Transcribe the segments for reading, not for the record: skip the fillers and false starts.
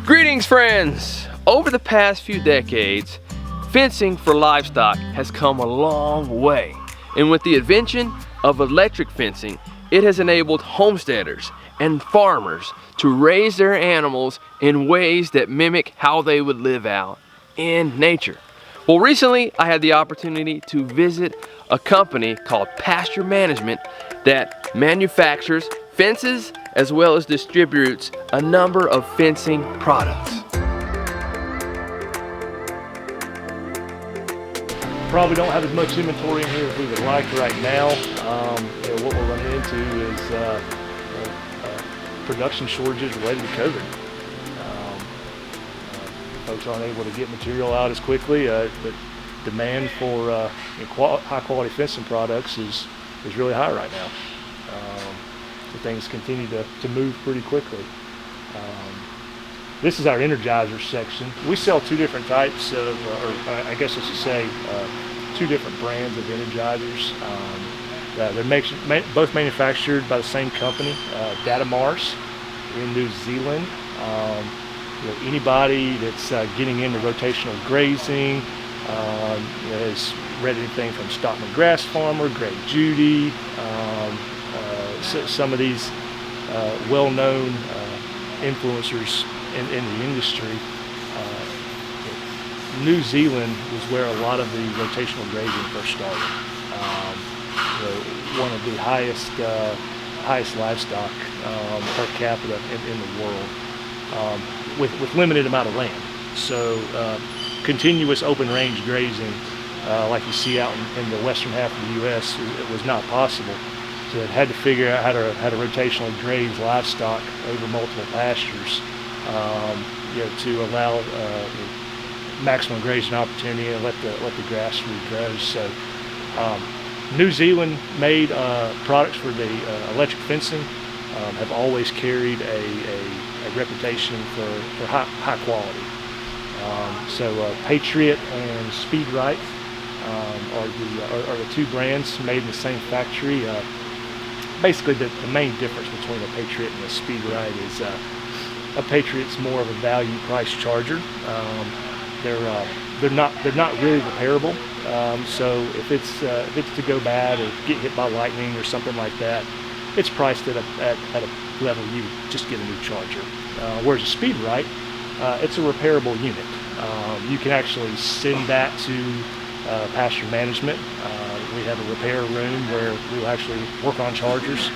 Greetings, friends! Over the past few decades, fencing for livestock has come a long way. And with the invention of electric fencing, it has enabled homesteaders and farmers to raise their animals in ways that mimic how they would live out in nature. Well, recently I had the opportunity to visit a company called Pasture Management that manufactures fences as well as distributes a number of fencing products. Probably don't have as much inventory in here as we would like right now. What we're running into is production shortages related to COVID. Folks aren't able to get material out as quickly. The demand for high quality fencing products is really high right now. So things continue to move pretty quickly. This is our Energizer section. We sell two different types of, or I guess I should say, two different brands of Energizers. They're both manufactured by the same company, Datamars in New Zealand. Anybody that's getting into rotational grazing has read anything from Stockman Grass Farmer, Greg Judy, some of these well-known influencers in the industry. New Zealand was where a lot of the rotational grazing first started. One of the highest livestock per capita in the world, with limited amount of land. So continuous open range grazing, like you see out in the western half of the U.S., it was not possible. So it had to figure out how to rotationally graze livestock over multiple pastures, to allow maximum grazing opportunity and let the grass regrow. So New Zealand made products for the electric fencing, have always carried a reputation for high quality. So Patriot and Speed Right are the two brands made in the same factory. Basically, the main difference between a Patriot and a Speed Right is a Patriot's more of a value price charger. They're not really repairable. So if it's to go bad or get hit by lightning or something like that, it's priced at a level you would just get a new charger. Whereas a Speed Right, it's a repairable unit. You can actually send that to Pasture Management. We have a repair room where we'll actually work on chargers.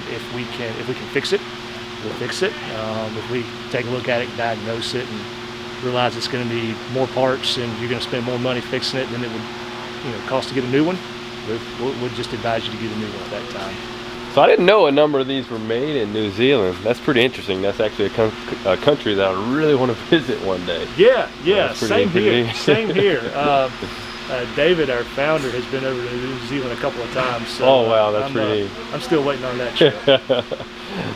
If we can fix it, we'll fix it. If we take a look at it, diagnose it, and realize it's going to need more parts and you're going to spend more money fixing it than it would cost to get a new one, we'll just advise you to get a new one at that time. So I didn't know a number of these were made in New Zealand. That's pretty interesting. That's actually a country that I really want to visit one day. Yeah, same here. David, our founder, has been over to New Zealand a couple of times. So, oh wow, that's pretty. I'm still waiting on that trip.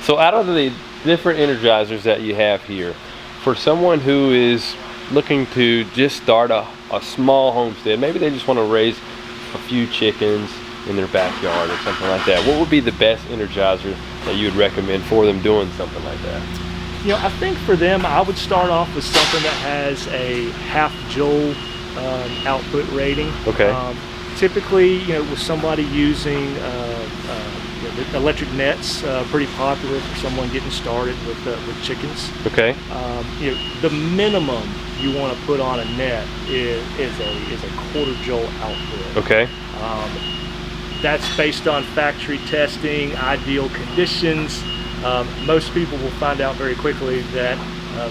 So out of the different Energizers that you have here, for someone who is looking to just start a small homestead, maybe they just want to raise a few chickens in their backyard or something like that, what would be the best Energizer that you would recommend for them doing something like that? I think for them, I would start off with something that has a half joule output rating. Okay. Typically, with somebody using electric nets, pretty popular for someone getting started with chickens. Okay. The minimum you want to put on a net is a quarter joule output. Okay. That's based on factory testing, ideal conditions. Most people will find out very quickly that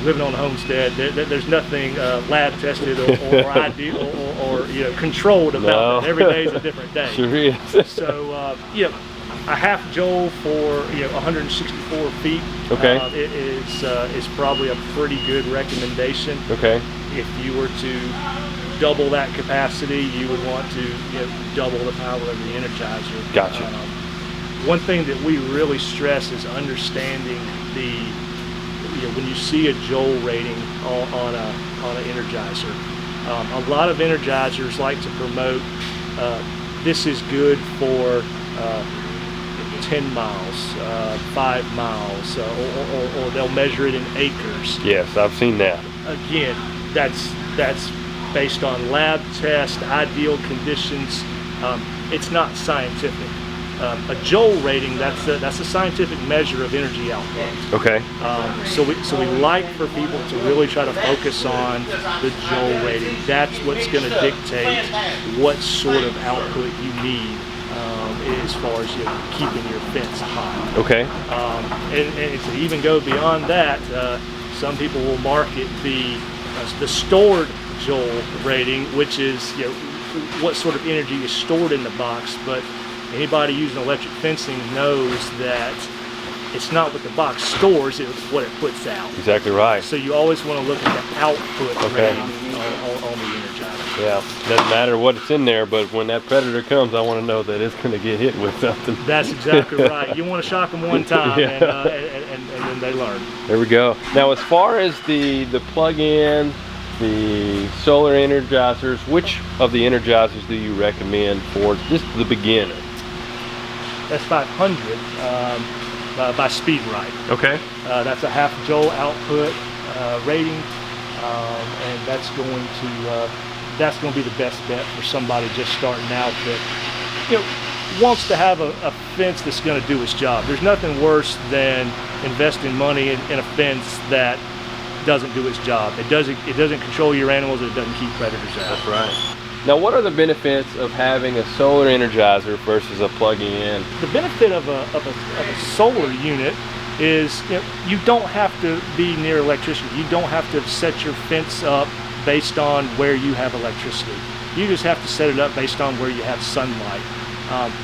living on a homestead, there's nothing lab tested or ideal or controlled about that. Every day is a different day. Sure is. So a half joule for 164 feet. Okay. Is probably a pretty good recommendation. Okay. If you were to double that capacity, you would want to double the power of the Energizer. Gotcha. One thing that we really stress is understanding when you see a joule rating on an Energizer. A lot of Energizers like to promote this is good for 10 miles, 5 miles, or they'll measure it in acres. Yes, I've seen that. Again, that's based on lab test, ideal conditions. It's not scientific. A joule rating, that's a scientific measure of energy output. Okay. So we like for people to really try to focus on the joule rating. That's what's going to dictate what sort of output you need as far as keeping your fence high. Okay. And to even go beyond that, some people will market the stored joule rating, which is what sort of energy is stored in the box. But anybody using electric fencing knows that it's not what the box stores, it's what it puts out. Exactly right. So you always want to look at the output rating on the Energizer. Yeah, doesn't matter what's in there, but when that predator comes, I want to know that it's going to get hit with something. That's exactly right. You want to shock them one time, yeah. and then they learn. There we go. Now, as far as the plug-in, the solar energizers, which of the energizers do you recommend for just the beginner? S500 by SpeedRite. Okay. That's a half joule output rating, and that's going to be the best bet for somebody just starting out that wants to have a fence that's going to do its job. There's nothing worse than investing money in a fence that doesn't do its job. It doesn't control your animals, and it doesn't keep predators out. That's right. Now, what are the benefits of having a solar energizer versus a plug-in? The benefit of a solar unit is you don't have to be near electricity. You don't have to set your fence up based on where you have electricity. You just have to set it up based on where you have sunlight.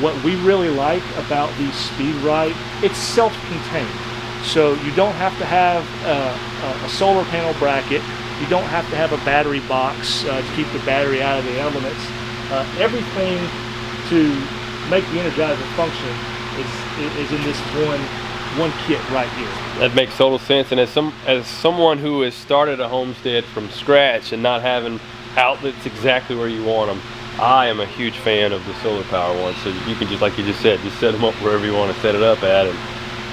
What we really like about the SpeedRite, it's self-contained. So you don't have to have a solar panel bracket. You don't have to have a battery box to keep the battery out of the elements. Everything to make the Energizer function is in this one kit right here. That makes total sense. And as someone who has started a homestead from scratch and not having outlets exactly where you want them, I am a huge fan of the solar power ones. So you can just, like you just said, just set them up wherever you want to set it up at,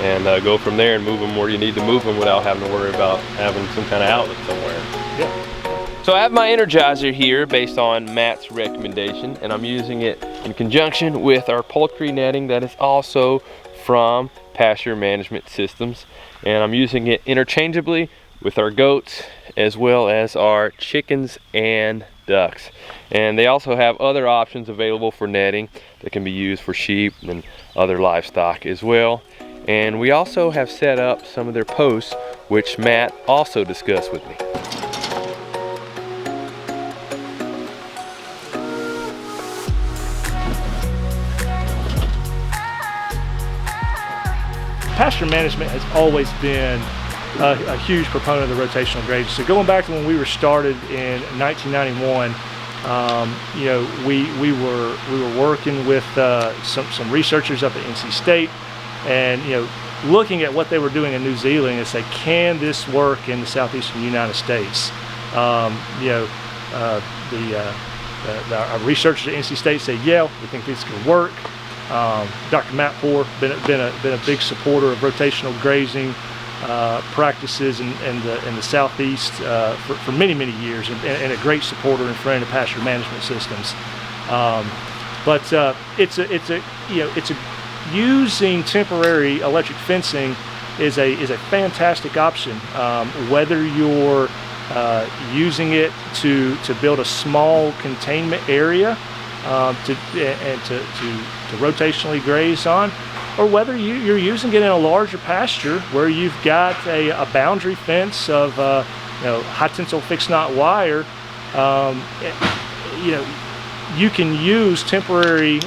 and go from there and move them where you need to move them without having to worry about having some kind of outlet somewhere. Yeah. So I have my Energizer here based on Matt's recommendation, and I'm using it in conjunction with our poultry netting that is also from Pasture Management Systems, and I'm using it interchangeably with our goats as well as our chickens and ducks. And they also have other options available for netting that can be used for sheep and other livestock as well. And we also have set up some of their posts, which Matt also discussed with me. Pasture management has always been a huge proponent of the rotational grazing. So going back to when we were started in 1991, we were working with some researchers up at NC State, and looking at what they were doing in New Zealand and say, can this work in the southeastern United States? Our researchers at NC State say, yeah, we think this can work. Dr. Matt Poore been a big supporter of rotational grazing practices in the southeast for many years, and a great supporter and friend of Pasture Management Systems. Using temporary electric fencing is a fantastic option, whether you're using it to build a small containment area to rotationally graze on, or whether you're using it in a larger pasture where you've got a boundary fence of high tensile fixed knot wire. You can use temporary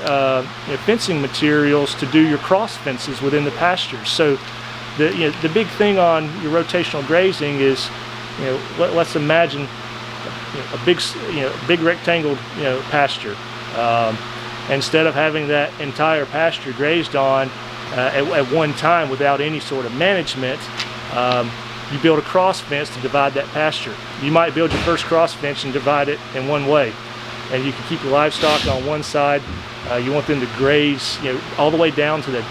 fencing materials to do your cross fences within the pasture. So the big thing on your rotational grazing is, let's imagine a big rectangle pasture. Instead of having that entire pasture grazed on at one time without any sort of management, you build a cross fence to divide that pasture. You might build your first cross fence and divide it in one way. and you can keep your livestock on one side. You want them to graze, all the way down to the,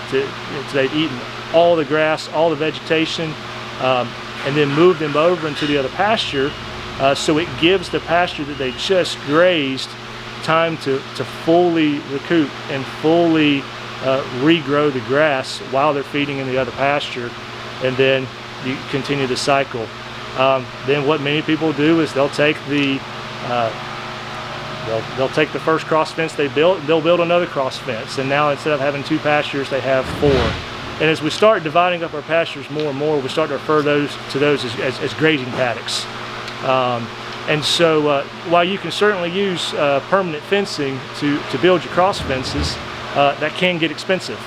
to they've eaten all the grass, all the vegetation, and then move them over into the other pasture, so it gives the pasture that they just grazed time to fully recoup and fully regrow the grass while they're feeding in the other pasture, and then you continue the cycle. Then what many people do is they'll take the they'll take the first cross fence they built, and they'll build another cross fence, and now instead of having 2 pastures they have 4. And as we start dividing up our pastures more and more, we start to refer to those as grazing paddocks. And so while you can certainly use permanent fencing to build your cross fences, that can get expensive.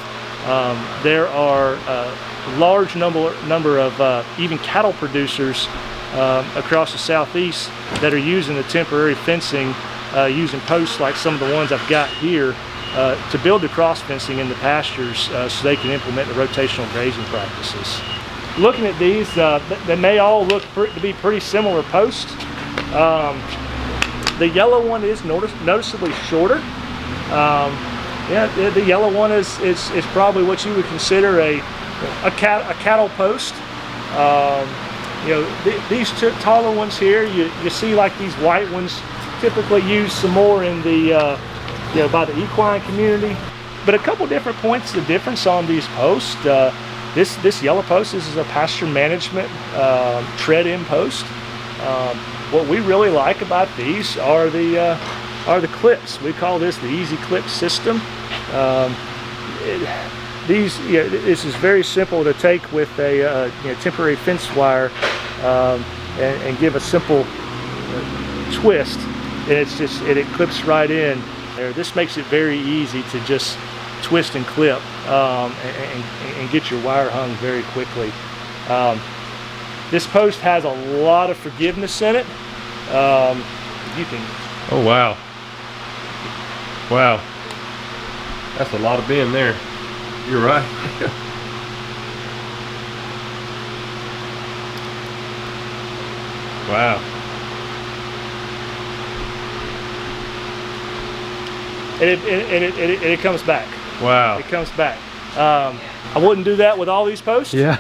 There are a large number of even cattle producers across the southeast that are using the temporary fencing, using posts like some of the ones I've got here, to build the cross fencing in the pastures, so they can implement the rotational grazing practices. Looking at these, they may all look to be pretty similar posts. The yellow one is noticeably shorter. The yellow one is probably what you would consider a cattle post. These taller ones here, you see like these white ones typically used some more in the by the equine community. But a couple different points of difference on these posts. This yellow post, this is a pasture management tread-in post. What we really like about these are the clips. We call this the easy clip system. This is very simple to take with a temporary fence wire and give a simple twist, and it clips right in there. This makes it very easy to just twist and clip and get your wire hung very quickly. This post has a lot of forgiveness in it. You can. Oh wow! Wow, that's a lot of bend there. You're right. Wow. And it comes back. Wow. It comes back. I wouldn't do that with all these posts. Yeah.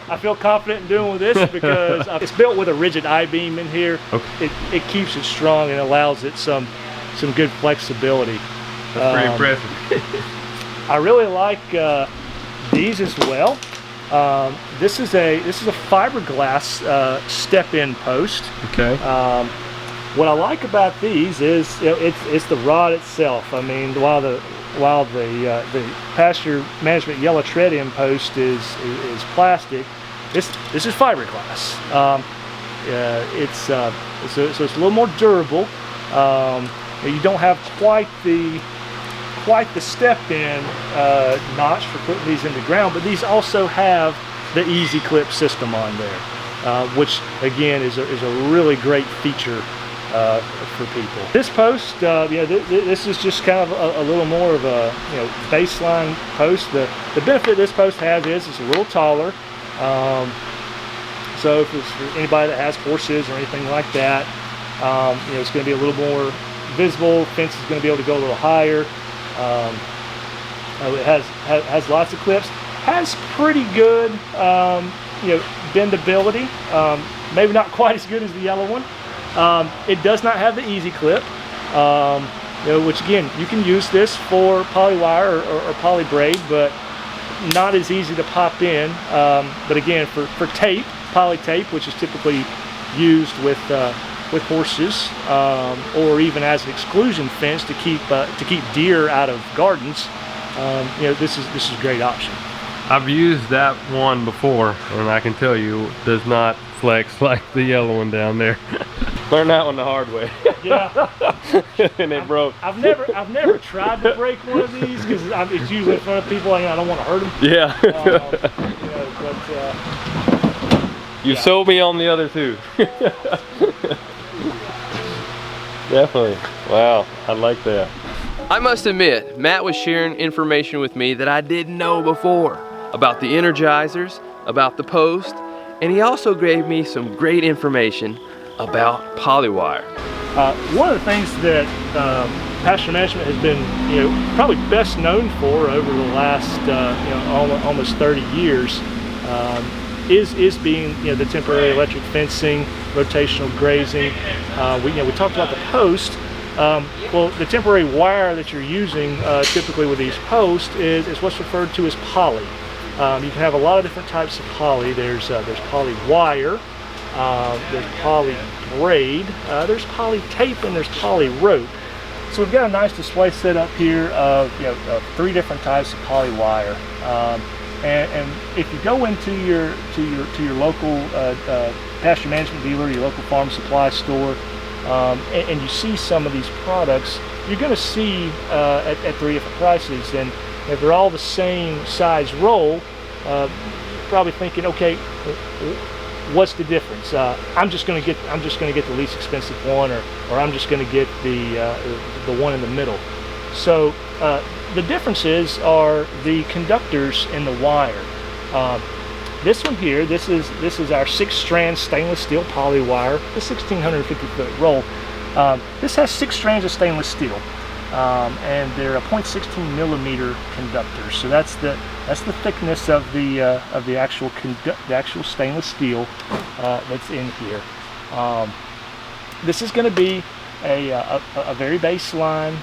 I feel confident in doing with this because it's built with a rigid I-beam in here. Okay. It keeps it strong and allows it some good flexibility. That's pretty impressive. I really like these as well. This is a fiberglass step-in post. Okay. What I like about these is it's the rod itself. I mean, while the pasture management yellow tread-in post is plastic, this is fiberglass. So it's a little more durable. You don't have quite the step-in notch for putting these in the ground, but these also have the easy clip system on there, which again is a really great feature for people. This post, this is just kind of a little more of a baseline post. The benefit this post has is it's a little taller. So if it's for anybody that has horses or anything like that, it's going to be a little more visible. Fence is going to be able to go a little higher. It has lots of clips. Has pretty good bendability. Maybe not quite as good as the yellow one. It does not have the easy clip, which again, you can use this for poly wire or poly braid, but not as easy to pop in. But again, for tape, poly tape, which is typically used with horses, or even as an exclusion fence to keep deer out of gardens, this is a great option. I've used that one before, and I can tell you, it does not flex like the yellow one down there. Learned that one the hard way. Yeah. And it broke. I've never tried to break one of these because it's usually in front of people and I don't want to hurt them. Yeah. You sold me on the other two. Definitely. Wow, I like that. I must admit, Matt was sharing information with me that I didn't know before about the Energizers, about the post, and he also gave me some great information about polywire. One of the things that pasture management has been, probably best known for over the last, almost 30 years, is being, the temporary electric fencing, rotational grazing. We talked about the post. Well, the temporary wire that you're using typically with these posts is what's referred to as poly. You can have a lot of different types of poly. There's poly wire, there's poly braid, there's poly tape, and there's poly rope. So we've got a nice display set up here of 3 different types of poly wire. And if you go into your local pasture management dealer, your local farm supply store, and you see some of these products, you're going to see at 3 different prices. And if they're all the same size roll, probably thinking, okay, what's the difference? I'm just going to get the least expensive one, or I'm just going to get the one in the middle. So the differences are the conductors in the wire. This one here, this is our 6-strand stainless steel poly wire, the 1650-foot roll. This has 6 strands of stainless steel, and they're a 0.16 millimeter conductors. So that's the thickness of the actual stainless steel that's in here. This is going to be a very baseline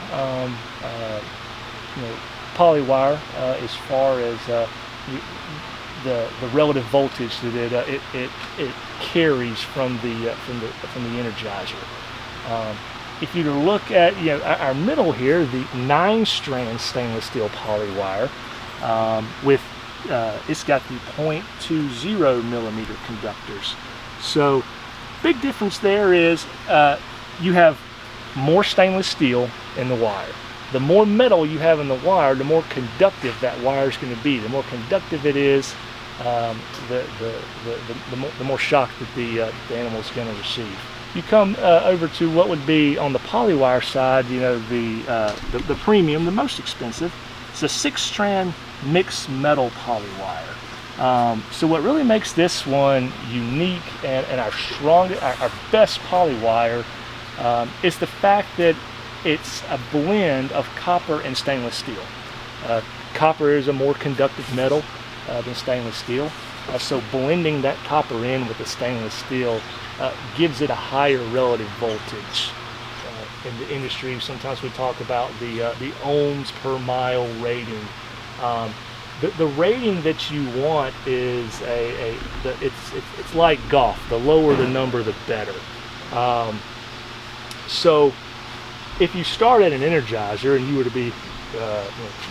poly wire as far as the relative voltage that it carries from the Energizer. If you look at our middle here, the 9-strand stainless steel poly wire with it's got the 0.20 millimeter conductors. So big difference there is you have more stainless steel in the wire. The more metal you have in the wire, the more conductive that wire is going to be. The more conductive it is, the more shock that the animal is going to receive. You come over to what would be on the poly wire side, the premium, the most expensive. It's a 6-strand mixed metal poly wire. So what really makes this one unique and our best poly wire is the fact that it's a blend of copper and stainless steel. Copper is a more conductive metal than stainless steel. So blending that copper in with the stainless steel gives it a higher relative voltage. In the industry, sometimes we talk about the ohms per mile rating. The rating that you want is it's like golf. The lower the number, the better. So if you start at an Energizer and you were to be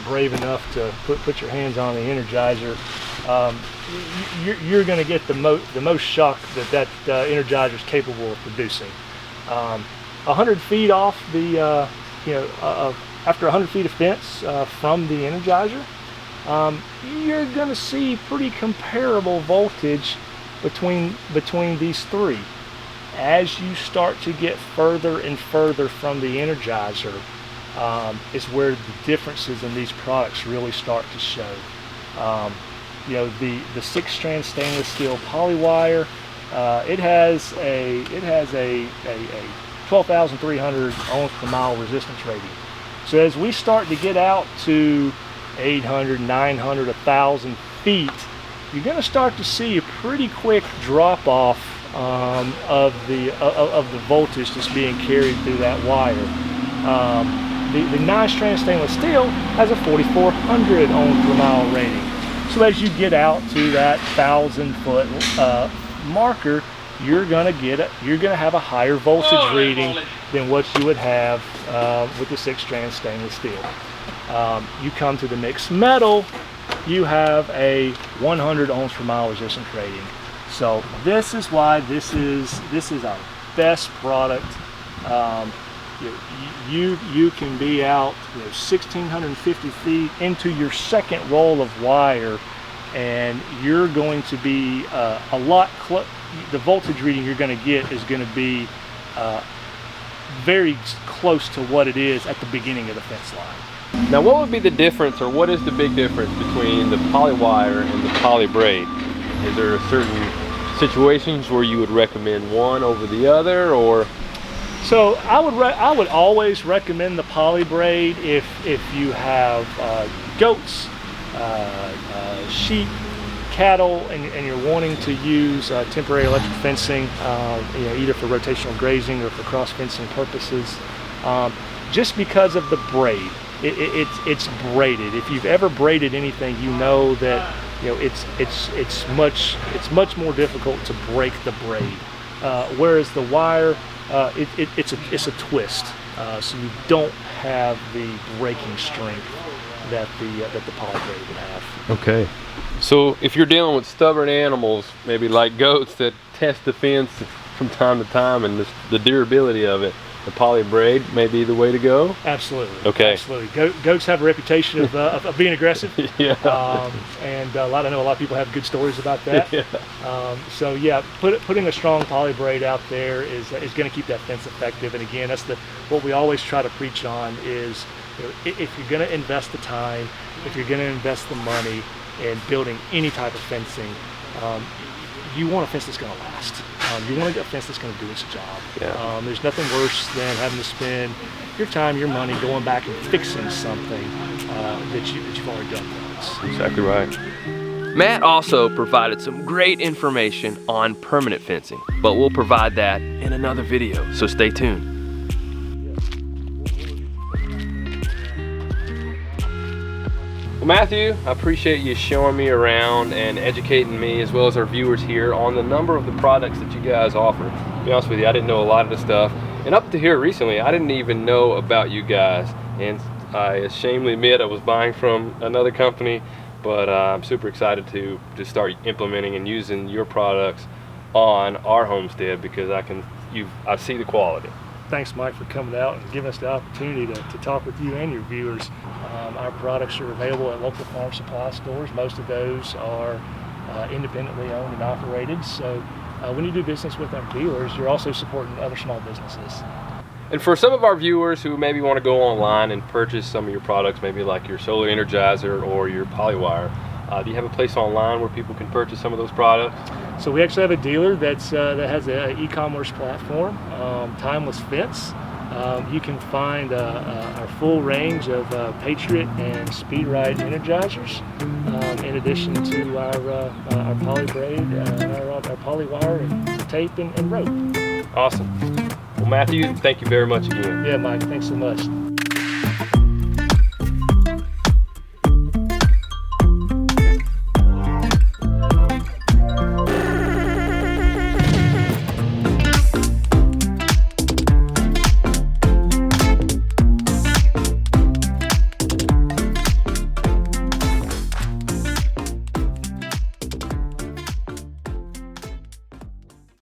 brave enough to put your hands on the Energizer, you're going to get the most shock that Energizer is capable of producing. 100 feet off the after 100 feet of fence from the Energizer, you're going to see pretty comparable voltage between these 3. As you start to get further and further from the Energizer, is where the differences in these products really start to show. The 6-strand stainless steel poly wire, it has a 12,300 ohms per mile resistance rating. So as we start to get out to 800, 900, 1,000 feet, you're going to start to see a pretty quick drop off of the voltage that's being carried through that wire. The 9-strand stainless steel has a 4,400 ohms per mile rating. So as you get out to that 1,000-foot marker, you're gonna have a higher voltage reading than what you would have with the 6-strand stainless steel. You come to the mixed metal, you have a 100 ohms per mile resistance rating. So this is why this is our best product. You can be out 1,650 feet into your second roll of wire, and you're going to be a lot the voltage reading you're going to get is going to be very close to what it is at the beginning of the fence line. Now, what would be the difference, or what is the big difference between the poly wire and the poly braid? Is there certain situations where you would recommend one over the other, or? So I would always recommend the poly braid if you have goats, sheep, cattle, and you're wanting to use temporary electric fencing, you know, either for rotational grazing or for cross fencing purposes. Just because of the braid, it's braided. If you've ever braided anything, you know that, you know, it's much more difficult to break the braid. Whereas the wire, it's a twist, so you don't have the breaking strength that the poly braid would have. Okay. So if you're dealing with stubborn animals, maybe like goats that test the fence from time to time, and the durability of it, the poly braid may be the way to go? Absolutely. Okay. Absolutely. Goats have a reputation of being aggressive. Yeah. And I know a lot of people have good stories about that. Yeah. So yeah, putting a strong poly braid out there is going to keep that fence effective. And again, that's what we always try to preach on is, you know, if you're going to invest the time, if you're going to invest the money in building any type of fencing, you want a fence that's going to last. You want a fence that's going to do its job. Yeah. There's nothing worse than having to spend your time, your money going back and fixing something that you've already done once. Exactly right. Matt also provided some great information on permanent fencing, but we'll provide that in another video, so stay tuned. Well, Matthew, I appreciate you showing me around and educating me as well as our viewers here on the number of the products that you guys offer. To be honest with you, I didn't know a lot of the stuff, and up to here recently, I didn't even know about you guys, and I ashamedly admit I was buying from another company, but I'm super excited to start implementing and using your products on our homestead because I see the quality. Thanks, Mike, for coming out and giving us the opportunity to talk with you and your viewers. Our products are available at local farm supply stores. Most of those are independently owned and operated. So when you do business with our dealers, you're also supporting other small businesses. And for some of our viewers who maybe want to go online and purchase some of your products, maybe like your solar energizer or your polywire, do you have a place online where people can purchase some of those products? So we actually have a dealer that has an e-commerce platform, Timeless Fence. You can find our full range of Patriot and Speed Ride Energizers, in addition to our poly braid, our poly wire, and tape and rope. Awesome. Well, Matthew, thank you very much again. Yeah, Mike, thanks so much.